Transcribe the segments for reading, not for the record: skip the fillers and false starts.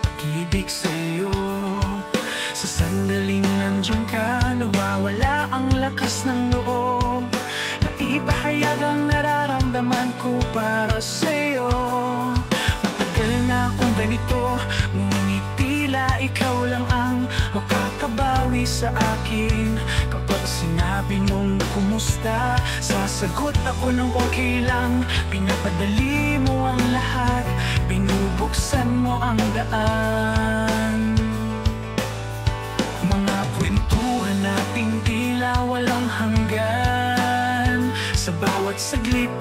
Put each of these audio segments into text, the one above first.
pag-ibig sa'yo. Sa sandaling nandiyan ka, nawawala ang lakas ng loob na ipahayag ang nararamdaman ko para sa'yo. Matagal na akong ganito, ngunit tila ikaw lang ang makakabawi sa akin. Kapag sinabi mong kumusta, sasagot ako ng okay lang. Pinapadali mo ang lahat, binubuksan mo ang daan. Mga kwentuhan nating tila walang hanggan, sa bawat saglit,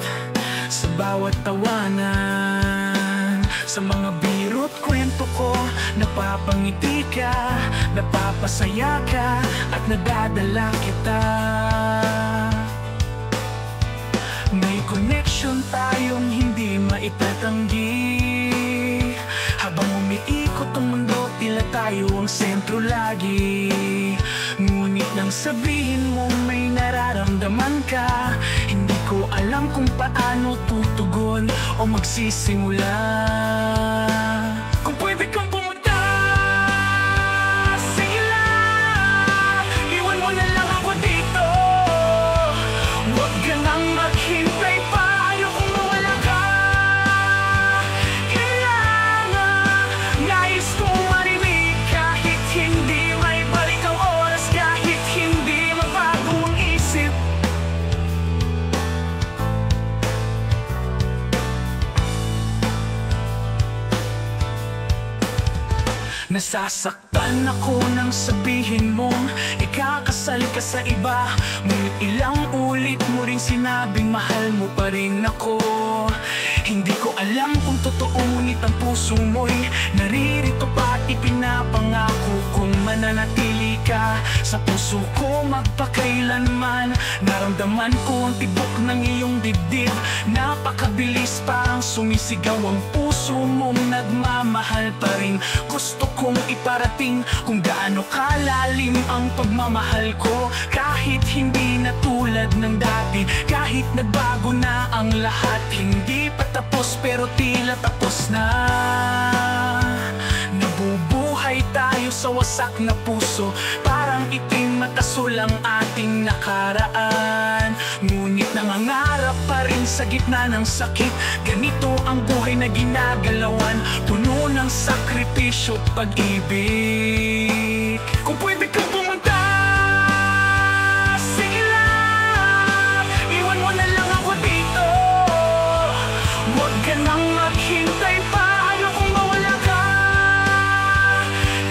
sa bawat tawanan. Sa mga biro't kwento ko, napapangiti ka, napapasaya ka, at nadadala kita. May connection tayong hindi maitatanggi. Habang umiikot ang mundo, tila tayo ang sentro lagi. Ngunit nang sabihin mo may nararamdaman ka, hindi ko alam kung paano tutugon o magsisimula. Kung pwede kang pumunta, sige lang, iwan mo na lang ako dito. Huwag ka nang maghintay pa, ayokong mawala ka. Kailangan, nais kong marinig, kahit hindi may balik ang oras, kahit hindi mabago ang isip. Nasasaktan ako nang sabihin mong ikakasal ka sa iba, ngunit ilang ulit mo ring sinabing mahal mo pa rin ako. Hindi ko alam kung totoo, ngunit ang puso mo'y naririto pa at ipinapangako kung mananatili ka sa puso ko magpakailanman. Naramdaman ko ang tibok ng iyong dibdib, napakabilis parang sumisigaw ang puso mong nagmamahal pa rin. Gusto kong iparating kung gaano kalalim ang pagmamahal ko, kahit hindi na tulad ng dati, kahit nagbago na ang lahat. Hindi pa tapos pero tila tapos na. Nabubuhay tayo sa wasak na puso, parang itim at asul ang ating nakaraan. Ngunit nangangarap pa rin sa gitna ng sakit. Ganito ang buhay na ginagalawan, puno ng sakripisyo at pag-ibig. Kung pwede kang pumunta, sige lang, iwan mo na lang ako dito. Huwag ka nang maghintay pa, ayokong mawala ka.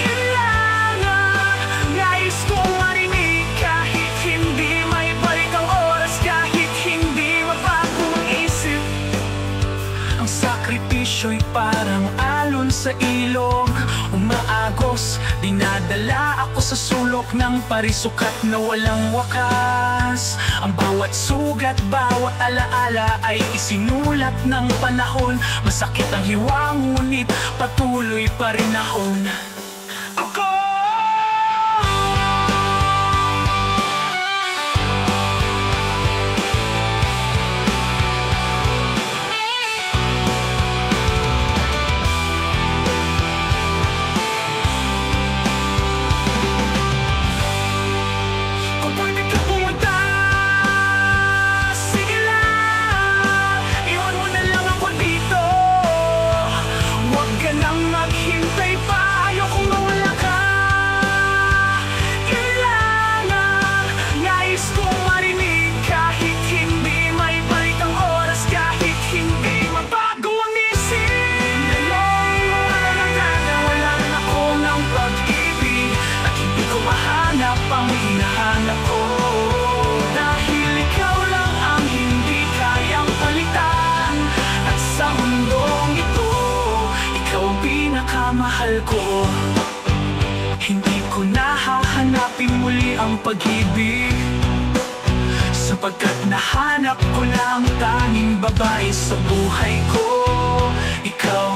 Kailangan, nais kong marinig, kahit hindi may balik ang oras, kahit hindi mabago ang isip. Ang sakripisyo'y parang alon sa ilog, umaagos, dinadala ako sa sulok ng parisukat na walang wakas. Ang bawat sugat, bawat alaala ay isinulat ng panahon. Masakit ang hiwa, ngunit patuloy pa rin akong ako. Ang hinahanap ko, dahil ikaw lang ang hindi kayang palitan. At sa mundong ito, ikaw ang pinakamahal ko. Hindi ko nahahanapin muli ang pag-ibig, sapagkat nahanap ko na ang tanging babae sa buhay ko. Ikaw